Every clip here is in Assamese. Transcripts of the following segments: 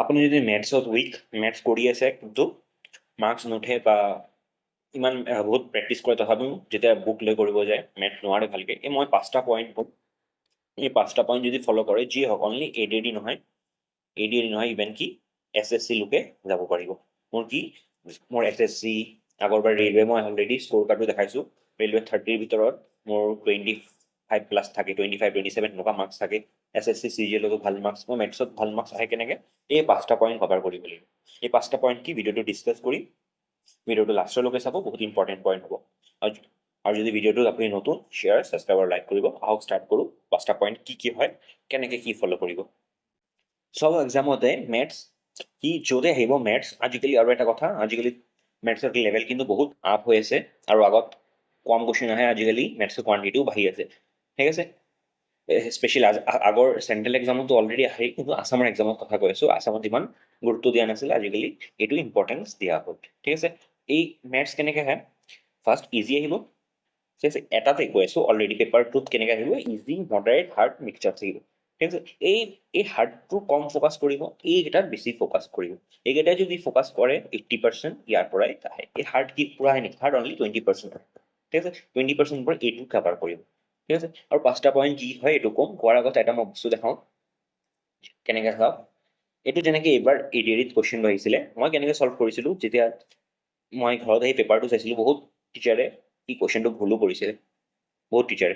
আপুনি যদি মেথছত উইক, মেথছ কৰি আছে কিন্তু মাৰ্কছ নুঠে বা ইমান বহুত প্ৰেক্টিছ কৰে তথাপিও যেতিয়া বুক লৈ কৰিব যায় মেথ নোৱাৰে ভালকৈ, এই মই 5টা পইণ্ট এই 5টা পইণ্ট যদি ফ'ল' কৰে যি হওক অনলি ADD নহয়, ইভেন কি SSC লোকে যাব পাৰিব। মোৰ SSC আগৰবাৰ ৰেলৱে মই অলৰেডি স্ক'ৰ কাৰ্ডটো দেখাইছোঁ। ৰেলৱে 30ৰ ভিতৰত মোৰ 25+ থাকে, 25, 27 এনেকুৱা মাৰ্কছ থাকে। SSC CGLতো ভাল মাৰ্কছ, মই মেথছত ভাল মাৰ্কছ আহে কেনেকৈ, এই 5টা পইণ্ট কভাৰ কৰিব লাগিব। এই 5টা পইণ্ট কি ভিডিঅ'টো ডিছকাছ কৰি ভিডিঅ'টো লাষ্টলৈকে চাব, বহুত ইম্পৰ্টেণ্ট পইণ্ট হ'ব। আৰু যদি ভিডিঅ'টোত আপুনি নতুন শ্বেয়াৰ, ছাবস্ক্ৰাইব আৰু লাইক কৰিব। আহক ষ্টাৰ্ট কৰোঁ। 5টা পইণ্ট কি হয়, কেনেকৈ কি ফ'ল' কৰিব। চব এক্সামতে মেথছ কি য'তে আহিব মেথছ, আজিকালি আৰু এটা কথা, আজিকালি মেথছৰ লেভেল কিন্তু বহুত আপ হৈ আছে আৰু আগত কম কুৱেশ্যন আহে, আজিকালি মেথছৰ কোৱান্টিটিও বাঢ়ি আছে, ঠিক আছে। স্পেচিয়েলি আগৰ চেণ্ট্ৰেল এক্সামতো অলৰেডি আহে, কিন্তু আছামৰ এক্সামৰ কথা কৈ আছোঁ। আছামত ইমান গুৰুত্ব দিয়া নাছিলে, আজিকালি এইটো ইম্পৰ্টেঞ্চ দিয়া হ'ল, ঠিক আছে। এই মেথছ কেনেকৈ আহে, ফাৰ্ষ্ট ইজি আহিব, ঠিক আছে। এটাতে কৈ আছোঁ অলৰেডি, পেপাৰ 2ত কেনেকৈ আহিব, ইজি, মডাৰেট, হাৰ্ড মিক্সচাৰ থাকিব, ঠিক আছে। এই হাৰ্ডটো কম ফ'কাছ কৰিব, এইকেইটাত বেছি ফ'কাছ কৰিব। এইকেইটাই যদি ফ'কাছ কৰে 80% ইয়াৰ পৰাই আহে। এই হাৰ্ড কি পূৰা আহে নেকি, হাৰ্ড অনলি 20%, ঠিক আছে। 20% পৰা এইটো কাভাৰ কৰিব, ঠিক আছে। আৰু 5টা পইণ্ট কি হয় এইটো ক'ম, কোৱাৰ আগত এটা মই বস্তু দেখাওঁ কেনেকৈ চাওক। এইটো যেনেকৈ এইবাৰ ADADত কুৱেশ্যন আহিছিলে, মই কেনেকৈ ছল্ভ কৰিছিলোঁ, যেতিয়া মই ঘৰত আহি পেপাৰটো চাইছিলোঁ, বহুত টিচাৰে এই কুৱেশ্যনটো ভুলো কৰিছিলে, বহুত টিচাৰে।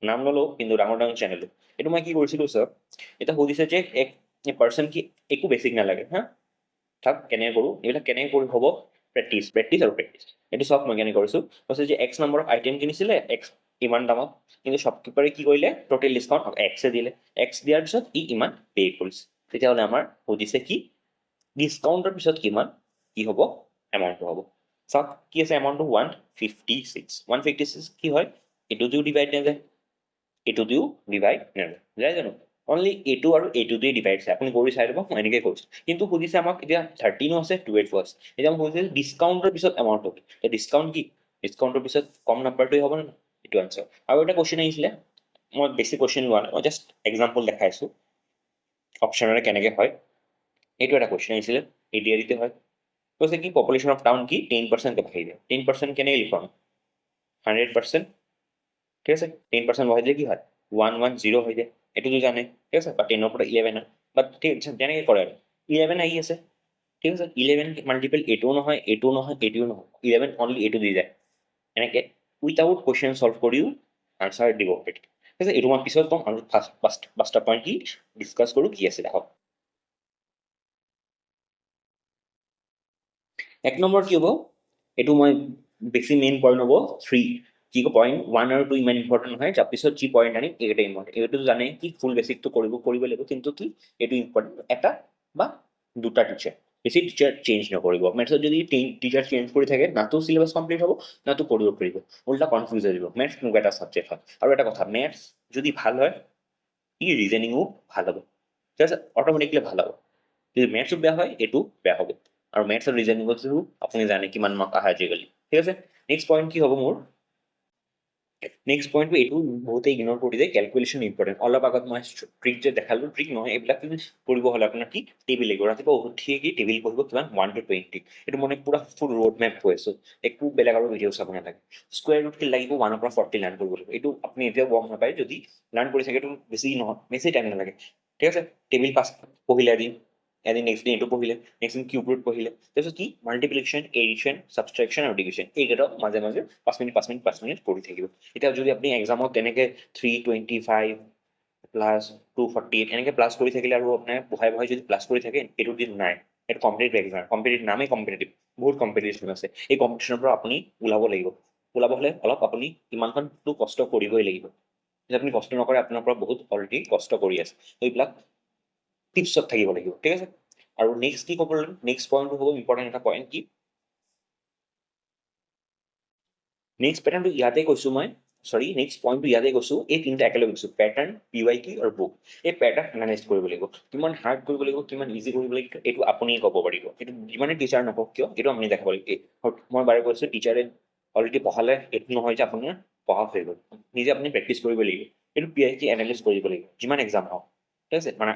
নাম নলওঁ, কিন্তু ডাঙৰ ডাঙৰ চেনেল। এইটো মই কি কৰিছিলোঁ ছাৰ, এতিয়া সুধিছে যে এক পাৰ্চন কি একো বেছিক নালাগে হা, থাক কেনেকৈ কৰোঁ, এইবিলাক কেনেকৈ কৰি হ'ব, প্ৰেক্টিছ আৰু প্ৰেক্টিছ। এইটো চাওক মই কেনেকৈ কৰিছোঁ, কৈছে যে X নম্বৰ আইটেম কিনিছিলে, X ইমান দামত, কিন্তু শ্বপকিপাৰে কি কৰিলে, টোটেল ডিছকাউণ্ট X দিলে, X দিয়াৰ পিছত ইমান পে' কৰিছে। তেতিয়াহ'লে আমাৰ সুধিছে কি ডিছকাউণ্টৰ পিছত কিমান কি হ'ব, এমাউণ্টটো হ'ব। চাওক কি আছে, এমাউণ্টটো 156 কি হয়, এইটো দিও ডিভাইড নাযায়, এইটো দিও ডিভাইড নাযায়, যায় জানো, অনলি এইটো আৰু এইটো দিয়ে ডিভাইড আছে। আপুনি কৰি চাই ল'ব, মই এনেকৈ কৰিছোঁ। কিন্তু সুধিছে আমাক এতিয়া 13ও আছে 12ও আছে, এতিয়া মোক সুধিছে ডিছকাউণ্টৰ পিছত এমাউণ্টটো কি, ডিছকাউণ্ট কি, ডিছকাউণ্টৰ পিছত কম নাম্বাৰটোৱে হ'ব নে, এইটো আনচাৰ। আৰু এটা কুৱেশ্যন আহিছিলে, মই বেছি কুৱেশ্যন লোৱা নাই, মই জাষ্ট এক্সাম্পল দেখাইছোঁ অপশ্যনেৰে কেনেকৈ হয়। এইটো এটা কুৱেশ্যন আহিছিলে, ADADতে হয়। কৈছে কি পপুলেশ্যন অফ টাউন কি 10% বাঢ়ি যায়, 10% কেনেকৈ লিখোঁ আমি, 100%, ঠিক আছে। 10% বঢ়াই দিলে কি হয় 110 হৈ যায়, এইটোতো জানে, ঠিক আছে। বা 10ৰ পৰা 11 হয়, বাট ঠিক আছে তেনেকৈ কৰে আৰু 11 আহি আছে, ঠিক আছে। 11 মাল্টিপল এইটোও নহয়, এইটোও নহয়, এইটোও নহয়, 11 অনলি এইটো দি যায়। এনেকৈ উইথাউট কুৱেশ্যন ছল্ভ কৰিও আনচাৰ দিব পাৰি, ঠিক আছে। এইটো মই পিছত ক'ম, আৰু ফাৰ্ষ্ট 5টা পইণ্ট কি ডিছকাছ কৰোঁ কি আছে দেখক। 1 নম্বৰ কি হ'ব, এইটো মই বেছি মেইন পইণ্ট হ'ব 3, কি পইণ্ট 1 আৰু 2 ইমান ইম্পৰ্টেণ্ট নহয়, তাৰপিছত যি পইণ্ট আনিম এইকেইটা ইম্পৰ্টেণ্ট। এইটো জানে কি ফুল বেছিকটো কৰিব লাগিব, কিন্তু কি এইটো ইম্পৰ্টেণ্ট, এটা বা দুটা টিচাৰ, বেছি টিচাৰ চেঞ্জ নকৰিব। মেথছত যদি টিচাৰ চেঞ্জ কৰি থাকে, নাতো চিলেবাছ কমপ্লিট হ'ব, নাতো কৰিব পাৰিব, উল্টা কনফিউজ হৈ যাব। মেথছ এনেকুৱা এটা ছাবজেক্ট হয়। আৰু এটা কথা, মেথছ যদি ভাল হয় ই ৰিজনিঙো ভাল হ'ব, ঠিক আছে, অট'মেটিকলি ভাল হ'ব। যদি মেথছো বেয়া হয় এইটো বেয়া হ'ব। আৰু মেথছ আৰু ৰিজনিঙতো আপুনি জানে কিমান মাৰ্ক আহে আজিকালি, ঠিক আছে। নেক্সট পইণ্ট কি হ'ব মোৰ, নেক্সট পইণ্টটো এইটো বহুতে ইগনোৰ কৰি দিয়ে, কেলকুলেশ্যন ইম্পৰ্টেণ্ট। অলপ আগত মই ট্ৰিক যে দেখালোঁ, ট্ৰিক নহয়, এইবিলাক কিন্তু কৰিব হ'লে আপোনাৰ কি টেবিল লাগিব, ৰাতিপুৱা উঠিয়ে কি টেবিল পঢ়িব কিমান 1 to 20, এইটো মানে পুৰা ফুল ৰোড মেপ কৈ আছোঁ, একো বেলেগ আৰু ভিডিঅ' চাব নালাগে। স্কুৱেৰ ৰুট কি লাগিব 1ৰ পৰা 40 লাৰ্ণ কৰিব লাগিব, এইটো আপুনি এতিয়াও গম নাপায়, যদি লাৰ্ণ কৰি থাকে এইটো বেছি নহয়, বেছি টাইম নালাগে, ঠিক আছে। টেবিল পাছ পঢ়িলে এদিন নেক্সট দিন এইটো পঢ়িলে, নেক্সট দিন কিউব ৰুট পঢ়িলে, তাৰপিছত কি মাল্টিপ্লিকেশ্যন, এডিশ্যন, ছাবষ্ট্ৰেকশ্যন আৰু ডিভিশ্যন, এইকেইটাও মাজে মাজে 5 মিনিট পঢ়ি থাকিব। এতিয়া যদি আপুনি এক্সামত তেনেকৈ 325 প্লাছ 248 এনেকৈ প্লাছ কৰি থাকিলে, আৰু আপোনাৰ বহাই যদি প্লাছ কৰি থাকে, এইটো দিন নাই, এইটো কম্পিটিটিভ এক্সাম, কম্পিটিটিভ নামেই কম্পিটিটিভ, বহুত কম্পিটিশ্যন আছে। এই কম্পিটিশ্যনৰ পৰা আপুনি ওলাব লাগিব, ওলাব হ'লে অলপ আপুনি ইমানখনটো কষ্ট কৰিবই লাগিব। যদি আপুনি কষ্ট নকৰে, আপোনাৰ পৰা বহুত অলৰেডি কষ্ট কৰি আছে, এইবিলাক টিপছত থাকিব লাগিব, ঠিক আছে। আৰু নেক্সট কি ক'ব লাগিব, নেক্সট পইণ্টটো হ'ব ইম্পৰ্টেণ্ট এটা পইণ্ট, কি নেক্সট পেটাৰ্ণটো ইয়াতে কৈছোঁ মই, নেক্সট পইণ্টটো ইয়াতে কৈছোঁ, এই তিনিটা একেলগে কৈছোঁ, পেটাৰ্ণ, PYQ আৰু বুক। এই পেটাৰ্ণ এনালাইজ কৰিব লাগিব, কিমান হাৰ্ড কৰিব লাগিব, কিমান ইজি কৰিব লাগিব, এইটো আপুনি ক'ব পাৰিব। এইটো যিমানে টিচাৰ নকওক কিয়, এইটো আপুনি দেখাব লাগিব। মই বাৰে কৈছোঁ, টিচাৰে অলৰেডি পঢ়ালে এইটো নহয় যে আপোনাৰ পঢ়া হৈ গ'ল, নিজে আপুনি প্ৰেক্টিছ কৰিব লাগিব। এইটো PYQ এনালাইজ কৰিব লাগিব, যিমান এক্সাম হওক, ঠিক আছে। মানে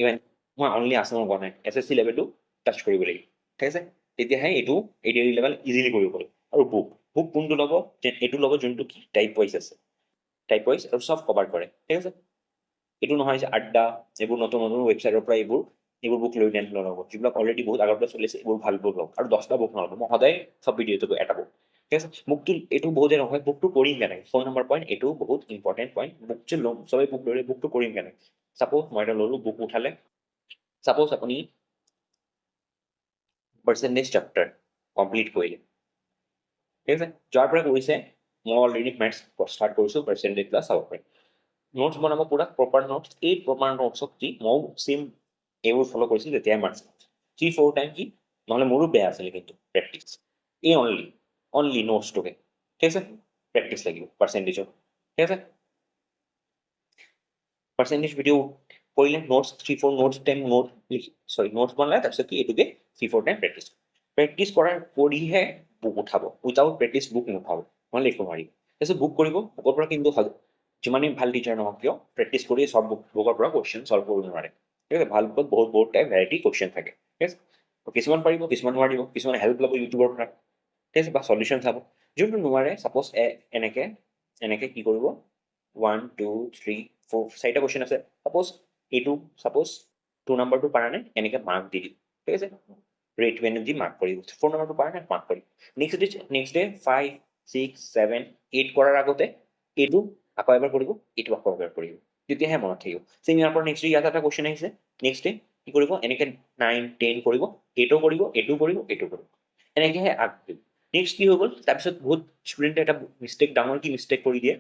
ইভেন মই অনলি আছামৰ কোৱা নাই, SSC লেভেলটো টাচ কৰিব লাগিব, ঠিক আছে। তেতিয়াহে এইটো ADAD লেভেল ইজিলি কৰিব পাৰিব। আৰু বুক কোনটো ল'ব, এইটো ল'ব যোনটো কি টাইপ ৱাইজ আছে, টাইপ ৱাইজ আৰু চব কভাৰ কৰে, ঠিক আছে। এইটো নহয় যে আড্ডা এইবোৰ নতুন নতুন ৱেবছাইটৰ পৰা এইবোৰ বুক লৈ নল'ব, যিবিলাক অলৰেডি বহুত আগৰ পৰা চলিছে এইবোৰ ভাল বুক লওক, আৰু 10টা বুক নল'ব। মই সদায় চব ভিডিঅ'টো এটা বুক, ঠিক আছে। বুকটো এইটো বহুতে নহয়, বুকটো কৰিম কেনেকৈ, 4 নম্বৰ পইণ্ট, এইটো বহুত ইম্পৰ্টেণ্ট পইণ্ট। বুক যে ল'ম, চবেই বুক ল'লে বুকটো কৰিম কেনেকৈ। ছাপ'জ মই এটা ল'লোঁ, বুক উঠালে, ছাপ'জ আপুনি পাৰ্চেণ্টেজ চেপ্টাৰ কমপ্লিট কৰিলে, ঠিক আছে। যাৰ পৰা কৰিছে, মই অলৰেডি মেথছ ষ্টাৰ্ট কৰিছোঁ, পাৰ্চেণ্টেজ ক্লাছ চাব পাৰিম। নোটছ বনাব পুৰা প্ৰপাৰ নোটছ, এই প্ৰপাৰ নোটছক কি ময়ো চেম এইবোৰ ফ'ল' কৰিছিলোঁ তেতিয়াই মাৰ্কছ 3-4 টাইম কি, নহ'লে মোৰো বেয়া আছিলে কিন্তু প্ৰেক্টিছ। এই অনলি নোটছটোকে, ঠিক আছে। প্ৰেক্টিছ লাগিব পাৰ্চেণ্টেজৰ, ঠিক আছে। পাৰ্চেণ্টেজ ভিডিঅ' কৰিলে নোটছ 3-4 নোটছ টাইম নোটছ বনালে, তাৰপিছত কি এইটোকে 3-4 টাইম প্ৰেক্টিছ কৰিহে বুক উঠাব। উইথাউট প্ৰেক্টিছ বুক নুঠাব, নহ'লে একো নোৱাৰিব। তাৰপিছত বুক কৰিব, বুকৰ পৰা কিন্তু যিমানেই ভাল টিচাৰ নহওক কিয়, প্ৰেক্টিছ কৰি চব বুকৰ পৰা কুৱেশ্যন চল্ভ কৰিব নোৱাৰে, ঠিক আছে। ভাল বুকত বহুত টাইপ ভেৰাইটি কুৱেশ্যন থাকে, ঠিক আছে। কিছুমান পাৰিব, কিছুমান নোৱাৰিব, কিছুমান হেল্প ল'ব ইউটিউবৰ পৰা, ঠিক আছে, বা সলিউশ্যন চাব। যোনটো নোৱাৰে, ছাপ'জ এনেকৈ কি কৰিব, 1 2 3 4 4টা কুৱেশ্যন আছে, ছাপ'জ 2 নম্বৰটো পাৰা নাই, এনেকৈ মাৰ্ক দি দিম, ঠিক আছে। ৰেট দি মাৰ্ক কৰিব, 4 নম্বৰটো পাৰা নাই মাৰ্ক কৰিব। নেক্সট ডে 5 6 7 8 কৰাৰ আগতে এইটো আকৌ এবাৰ কৰিব, এইটো আকৌ এবাৰ কৰিব, তেতিয়াহে মনত থাকিব। চেম ইয়াৰ পৰা নেক্সট ডে ইয়াত এটা কুৱেশ্যন আহিছে, নেক্সট ডে কি কৰিব, এনেকৈ 9 10 কৰিব, এইটো কৰিব, এইটো কৰিব, এইটো কৰিব, এনেকৈহে আগবাঢ়িব। নেক্সট কি হৈ গ'ল, তাৰপিছত বহুত ষ্টুডেণ্টে এটা মিষ্টেক, ডাঙৰ কি মিষ্টেক কৰি দিয়ে,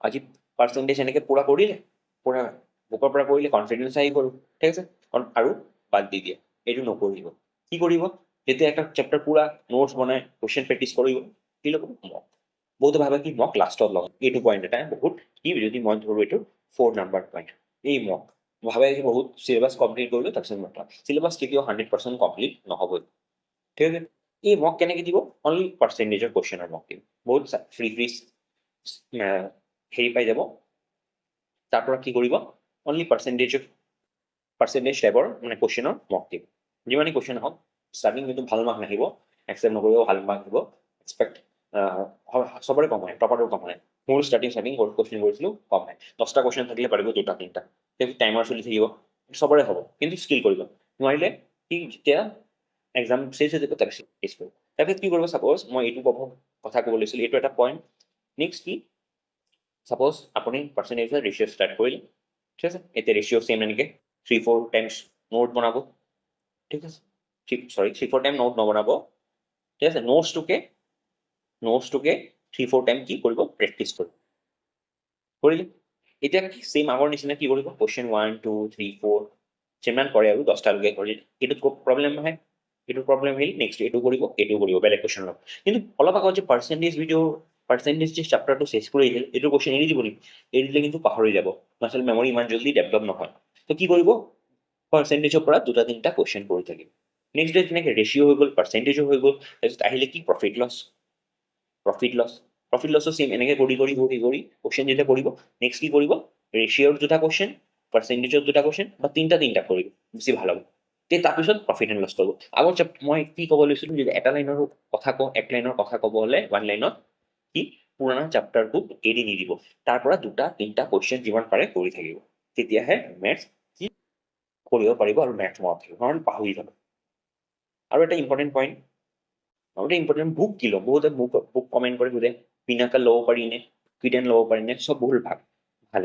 আজি পাৰ্চেণ্টেজ এনেকৈ পূৰা কৰিলে, পূৰা বুকৰ পৰা কৰিলে, কনফিডেঞ্চ আহি গ'ল, ঠিক আছে, আৰু বাদ দি দিয়ে। এইটো নকৰিব। কি কৰিব, যেতিয়া একটা চেপ্টাৰ পূৰা নোটছ বনাই কুৱেশ্যন প্ৰেক্টিছ কৰিব, কি ল'ব, মক। বহুতে ভাবে কি মক লাষ্টত লগাম, এইটো পইণ্ট এটা বহুত কি, যদি মই ধৰোঁ এইটো 4 নম্বৰ পইণ্ট, এই মক ভাবে যে বহুত চিলেবাছ কমপ্লিট কৰিলোঁ, তাৰপিছত মক লগাম। চিলেবাছ কেতিয়াও 100% কমপ্লিট নহ'বই, ঠিক আছে। এই মক কেনেকৈ দিব, অনলি পাৰ্চেণ্টেজৰ কুৱেশ্যনৰ মক দিব। বহুত ফ্ৰী হেৰি পাই যাব, তাৰ পৰা কি কৰিব, অনলি পাৰ্চেণ্টেজ টাইপৰ মানে কুৱেশ্যনৰ মক দিব। যিমানেই কুৱেশ্যন হওক, ষ্টাৰ্টিং কিন্তু ভাল মাৰ্ক নাহিব, একচেপ্ট নকৰিব, ভাল মাৰ্ক দিব, এক্সপেক্ট চবৰে কম হয়, টপাৰটো কম হয়। মোৰ ষ্টাৰ্টিং কুৱেশ্যন কৰিছিলোঁ, কম হয়। 10টা কুৱেশ্যন থাকিলে পাৰিব 2টা 3টা, টাইমাৰ চলি থাকিব, চবৰে হ'ব, কিন্তু স্কিল কৰিব নোৱাৰিলে কি, যেতিয়া এক্সাম চেঞ্জ হৈ যাব, তাৰপিছত টেষ্ট কৰিব। তাৰপিছত কি কৰিব, ছাপ'জ মই এইটো কথা ক'ব লৈছিলোঁ, এইটো এটা পইণ্ট। নেক্সট কি, ছাপ'জ আপুনি পাৰ্চেণ্টেজৰ ৰেচিঅ' ষ্টাৰ্ট কৰিলে, ঠিক আছে। এতিয়া ৰেচিঅ' চেম এনেকৈ 3-4 টাইমছ নোট বনাব, ঠিক আছে। 3-4 টাইম নোট নবনাব, ঠিক আছে। নোটছটোকে 3-4 টাইম কি কৰিব, প্ৰেক্টিছ কৰিব, কৰিলে। এতিয়া কি চেম আগৰ নিচিনা কি কৰিব, কুৱেশ্যন 1 2 3 4 যিমান কৰে আৰু 10টালৈকে কৰি, এইটোত প্ৰব্লেম নহয়, এইটো প্ৰব্লেম আহিল, নেক্সট এইটো কৰিব, বেলেগ কুৱেশ্যন ল'ব। কিন্তু অলপ আগত যে পাৰ্চেণ্টেজ যে চেপ্টাৰটো চেছ কৰি আহিল, এইটো কুৱেশ্যন এৰি দিব নেকি, এৰি দিলে কিন্তু পাহৰি যাব, আচলতে মেমৰি ইমান জলদি ডেভেলপ নহয়। তো কি কৰিব, পাৰ্চেণ্টেজৰ পৰা 2টা-3টা কুৱেশ্যন কৰি থাকিব। নেক্সট ডে তেনেকৈ ৰেচিঅ' হৈ গ'ল, পাৰ্চেণ্টেজো হৈ গ'ল, তাৰপিছত আহিলে কি, প্ৰফিট লছো চেম এনেকৈ কৰি কুৱেশ্যন যেতিয়া কৰিব, নেক্সট কি কৰিব, ৰেচিঅ'ৰ 2টা কুৱেশ্যন, পাৰ্চেণ্টেজৰ 2টা কুৱেশ্যন, বা 3টা কৰিব, বেছি ভাল হ'ব। তাৰপিছত প্ৰফিট এণ্ড লছ কৰিব। আগৰ মই কি ক'ব লৈছিলোঁ, যদি এটা লাইনৰ কথা কওঁ, এক লাইনৰ কথা ক'ব হ'লে 1 লাইনত কি, পুৰণা চেপ্টাৰটো এৰি নিদিব, তাৰ পৰা 2টা-3টা কুৱেশ্যন যিমান পাৰে কৰি থাকিব, তেতিয়াহে মেথছ কি কৰিব পাৰিব, আৰু মেথছ মনত থাকিব, নহ'লে পাহৰি যাব। আৰু এটা ইম্পৰ্টেণ্ট পইণ্ট, বুক কি ল'ম, বহুতে বুক কমেণ্ট কৰি সোধে, পিনাকেল ল'ব পাৰি নে, কিডেন ল'ব পাৰি নে, চব বহুত ভাল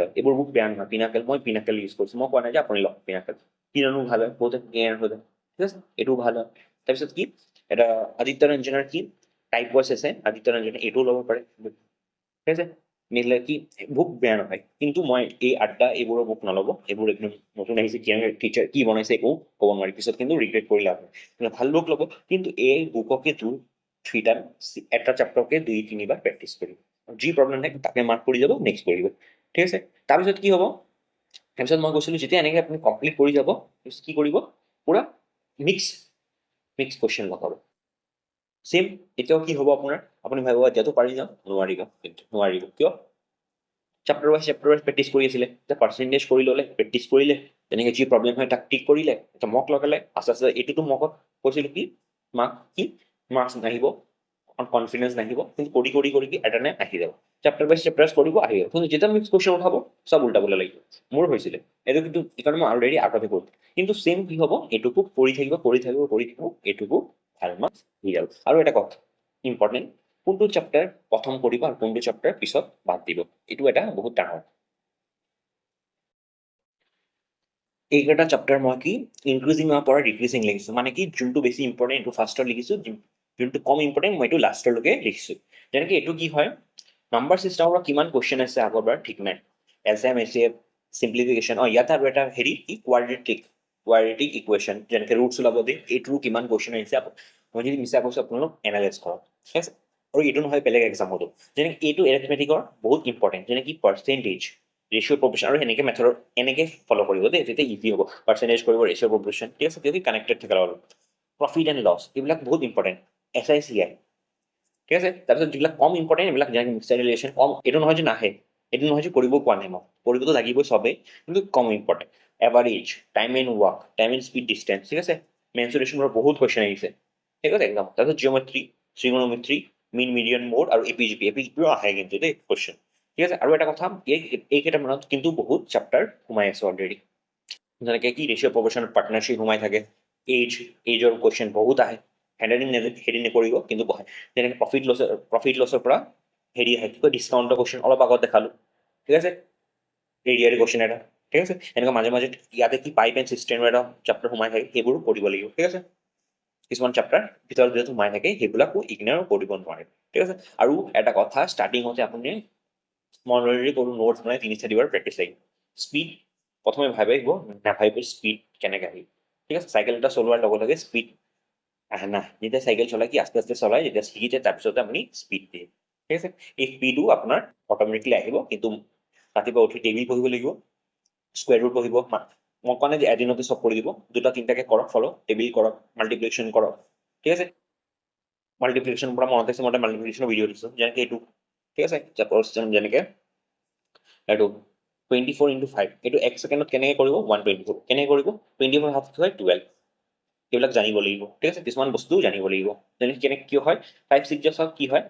হয়, এইবোৰ বুক বেয়া নহয়। মই পিনাকেল ইউজ কৰিছোঁ, মই কোৱা নাই যে আপুনি লওক পিনাকেল, কিডেনো ভাল হয়, বহুতে সোধে, ঠিক আছে, এইটোও ভাল হয়। তাৰপিছত কি, এটা আদিত্য ৰঞ্জনৰ কি টাইপ ৱাইজ আছে, আদিত্য ৰঞ্জনে এইটোও ল'ব পাৰে, ঠিক আছে। মিলে কি বুক বেয়া নহয়, কিন্তু মই এই আড্ডা এইবোৰৰ বুক নল'ব, এইবোৰ একদম নতুন আহিছে, টিচাৰ কি বনাইছে একো ক'ব নোৱাৰি, পিছত কিন্তু ৰিগ্ৰেট কৰি লাভ হয়। ভাল বুক ল'ব, কিন্তু এই বুককে 2-3 টাইম, এটা চেপ্টাৰকে 2-3 বাৰ প্ৰেক্টিছ কৰিব, যি প্ৰব্লেম থাকে তাকে মাৰ্ক কৰি যাব, নেক্সট কৰিব, ঠিক আছে। তাৰপিছত কি হ'ব, তাৰপিছত মই কৈছিলোঁ, যেতিয়া এনেকৈ আপুনি কমপ্লিট কৰি যাব, কি কৰিব, পূৰা মিক্স কুৱেশ্যন লগাব, চেম। এতিয়াও কি হ'ব আপোনাৰ, আপুনি ভাবিব এতিয়াতো পাৰি যাম, নোৱাৰিব, কিয়, চেপ্টাৰ ৱাইজ প্ৰেক্টিছ কৰি আছিলে, এতিয়া পাৰ্চেণ্টেজ কৰি ল'লে, প্ৰেক্টিছ কৰিলে, তেনেকৈ যি প্ৰব্লেম হয় তাক টিক কৰিলে, এটা মক লগালে, আস্তে আস্তে এইটোতো মকত কৈছিলোঁ কি মাৰ্কছ নাহিব, কনফিডেন্স নাহিব, কিন্তু কৰি কৰি কৰি কি এটা টাইম আহি যাব। চেপ্টাৰ বাই চেপ্টাৰ কৰিব আহি যাব, কিন্তু যেতিয়া মিক্স কুৱেশ্যন উঠাব চব উল্টাবলৈ লাগিব। মোৰ হৈছিলে এইটো, কিন্তু এইকাৰণে মই অলৰেডি আগতে কৰোঁ। কিন্তু চেম কি হ'ব, এইটোকো কৰি থাকিব এইটোকো ভাল মাৰ্কছ আহি যাব। আৰু এটা কথা ইম্পৰ্টেণ্ট, কোনটো চেপ্টাৰ প্ৰথম কৰিব আৰু কোনটো চেপ্টাৰ পিছত বাদ দিব, এইটো এটা বহুত ডাঙৰ। এইকেইটা চেপ্টাৰ মই কি ইনক্ৰিজিঙৰ পৰা ডিক্ৰিজিং লিখিছোঁ, মানে কি যোনটো বেছি ইম্পৰ্টেণ্ট এইটো ফাৰ্ষ্টত লিখিছোঁ, যোনটো কম ইম্পৰ্টেণ্ট মই এইটো লাষ্টলৈকে লিখিছোঁ। যেনেকৈ এইটো কি হয়, নাম্বাৰ চিষ্টেমৰ পৰা কিমান কুৱেশ্যন আছে আগৰবাৰ ঠিক নাই, LCM HCF চিম্প্লিফিকেশ্যন, ইয়াত আৰু এটা হেৰি কি কোৱাড্ৰেটিক ইকুৱেশ্যন, যেনেকৈ ৰুটছ ওলাব দিয়ে, এইটোৰো কিমান কুৱেশ্যন আহিছে, মই যদি মিছা কৈছোঁ আপোনালোক এনালাইজ কৰক, ঠিক আছে। আৰু এইটো নহয় বেলেগ এক্সামতো, যেনেকৈ এইটো এৰিথমেটিকৰ বহুত ইম্পৰ্টেণ্ট, যেনে কি পাৰ্চেণ্টেজ, ৰেচিঅ' প্ৰপৰ্শ্যন, আৰু এনেকৈ মেথডৰ এনেকৈ ফ'ল' কৰিব দেই, তেতিয়া ইজি হ'ব। পাৰ্চেণ্টেজ কৰিব, ৰেচিঅ' প্ৰপৰ্শ্যন, ঠিক আছে, যদি কানেক্টেড থাকে অলপ। প্ৰফিট এণ্ড লছ এইবিলাক বহুত ইম্পৰ্টেণ্ট, SICI, ঠিক আছে। তাৰপিছত যিবিলাক কম ইম্পৰ্টেণ্ট এইবিলাক যেনেকৈ মিক্সাৰ ৰিলেশ্যন কম, এইটো নহয় যে নাহে, এইটো নহয় যে কৰিব পোৱা নাই, মই কৰিবতো লাগিবই চবেই, কিন্তু কম important. Average, time and work, time and speed distance, ঠিক আছে। মেনচুৰেশ্যনৰ বহুত কুৱেশ্যন আহিছে, ঠিক আছে একদম। তাৰপিছত জিঅ'মেট্ৰি, ট্ৰিগন'মেট্ৰি, মিন মিডিয়ান মোড আৰু এপিজিপিও আহে কিন্তু দেই কুৱেশ্যন, ঠিক আছে। আৰু এটা কথা, এইকেইটামানত কিন্তু বহুত চেপ্টাৰ সোমাই আছে অলৰেডি, যেনেকৈ কি ৰেচিঅ' প্ৰপৰ্শ্যন, পাৰ্টনাৰশ্বিপ সোমাই থাকে, এইজৰ কুৱেশ্যন বহুত আহে, হেৰি নকৰিব কিন্তু বহাই, যেনেকৈ প্ৰফিট লছৰ পৰা হেৰি আহে, কি কয় ডিছকাউণ্টৰ কুৱেশ্যন অলপ আগত দেখালোঁ, ঠিক আছে, এৰিয়াৰ কুৱেশ্যন এটা, ঠিক আছে। এনেকুৱা মাজে মাজে ইয়াতে কি পাইপ এণ্ড চিষ্টেমৰ এটা চেপ্টাৰ সোমাই থাকে, সেইবোৰো পঢ়িব লাগিব, ঠিক আছে। কিছুমান চেপ্টাৰ ভিতৰত যিহেতু সোমাই থাকে সেইবিলাকো ইগন'ৰ কৰিব নোৱাৰে, ঠিক আছে। আৰু এটা কথা, ষ্টাৰ্টিঙতে আপুনি মই অলৰেডি কৰোঁ, নোটছ বনাই 3-4বাৰ প্ৰেক্টিচ লাগিব। স্পীড প্ৰথমে ভাবিব, নাভাবিব স্পীড কেনেকৈ আহিব, ঠিক আছে। চাইকেল এটা চলোৱাৰ লগে লগে স্পীড আহে না, যেতিয়া চাইকেল চলাই কি আস্তে আস্তে চলাই, যেতিয়া শিকিছে তাৰপিছতে আপুনি স্পীড দিয়ে, ঠিক আছে। এই স্পীডো আপোনাৰ অট'মেটিকলি আহিব, কিন্তু ৰাতিপুৱা উঠি টেবিল পঢ়িব লাগিব, স্কুৱেৰ ৰুট পঢ়িব, মই কোৱা নাই যে এদিনতে চব কৰি দিব, 2-3টাকৈ কৰক, ফ'ল' টেবিল কৰক, মাল্টিপ্লিকেশ্যন কৰক, ঠিক আছে। মাল্টিপ্লিকেশ্যন পৰা মনত আছে, মই মাল্টিপ্লিকেশ্যনৰ ভিডিঅ' দিছোঁ, যেনেকৈ এইটো, ঠিক আছে। যেনেকৈ এইটো 24 × 5, এইটো 1 ছেকেণ্ডত কেনেকৈ কৰিব, 124 কেনেকৈ কৰিব, 24 হাফ কি হয় 12, এইবিলাক জানিব লাগিব, ঠিক আছে। কিছুমান বস্তু জানিব লাগিব, যেনেকৈ কেনেকৈ কিয় হয় 5 6 কি হয়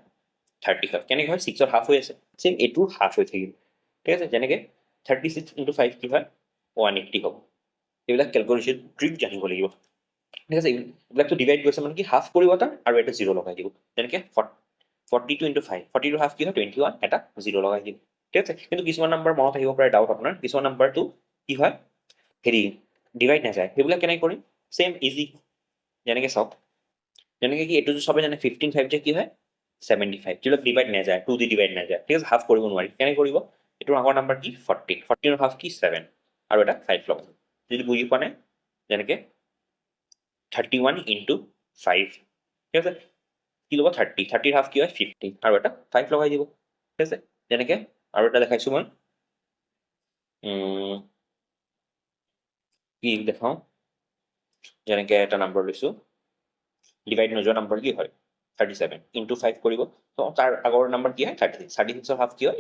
35, কেনেকৈ হয় 6ৰ হাফ হৈ আছে, চেম এইটোৰ হাফ হৈ থাকিব, ঠিক আছে। যেনেকৈ 36 × 5 কি হয় 180 হ'ব, এইবিলাক কেলকুলেশ্যন ট্ৰিক জানিব লাগিব, ঠিক আছে। এইবিলাকতো ডিভাইড কৰিছে মানে কি হাফ কৰিব তাৰ আৰু এটা 0 লগাই দিব, যেনেকৈ 42 × 5, 42ৰ হাফ কি হয় 21, এটা 0 লগাই দিব, ঠিক আছে। কিন্তু কিছুমান নাম্বাৰ মনত আহিব পাৰে ডাউট আপোনাৰ, কিছুমান নাম্বাৰটো কি হয় হেৰি ডিভাইড নাযায়, সেইবিলাক কেনেকৈ কৰিম, চেম ইজি, যেনেকৈ চাওক, যেনেকৈ কি এইটো চবে জানে 15 5 কি হয় 75, যিবিলাক ডিভাইড নাযায়, 2 দি ডিভাইড নাযায়, ঠিক আছে, হাফ কৰিব নোৱাৰি, কেনেকৈ কৰিব, এইটোৰ আগৰ নাম্বাৰ কি 14ৰ হাফ কি 7 আৰু এটা 5 লগাব, যদি বুজি পোৱা নাই যেনেকৈ 31 × 5, ঠিক আছে, কি ল'ব 30ৰ হাফ কি হয় 50 আৰু এটা 5 লগাই দিব, ঠিক আছে। যেনেকৈ আৰু এটা দেখাইছোঁ মই, কি দেখাওঁ, যেনেকৈ এটা নাম্বাৰ লৈছোঁ, ডিভাইড নোযোৱা নাম্বাৰ কি হয় 37 × 5 কৰিব, তো তাৰ আগৰ নাম্বাৰ কি হয় 36, 36ৰ হাফ কি হয়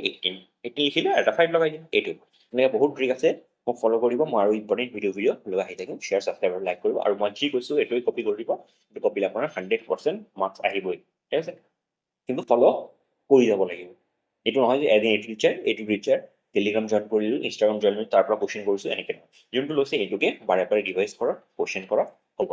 18 লিখিলে এটা 5 লগাই দিম, এইটো এনেকৈ বহুত ট্ৰিক আছে, মোক ফ'ল' কৰিব, মই আৰু ইম্পৰ্টেণ্ট ভিডিঅ' লৈ আহি থাকিম, শ্বেয়াৰ ছাবস্ক্ৰাইব আৰু লাইক কৰিব, আৰু মই যি কৈছোঁ এইটোৱে কপি কৰি দিব, এইটো কপিলে আপোনাৰ 100% মাৰ্কছ আহিবই, ঠিক আছে। কিন্তু ফ'ল' কৰি যাব লাগিব, এইটো নহয় যে এদিন এইটো টিচাৰ টেলিগ্ৰাম জইন কৰিলোঁ, ইনষ্টাগ্ৰাম জইন কৰিলোঁ, তাৰ পৰা কুৱেশ্যন কৰিছোঁ, এনেকৈ নহয়, যোনটো লৈছে এইটোকে বাৰে বাৰে ৰিভাইজ কৰক, কুৱেশ্যন কৰক, হ'ব।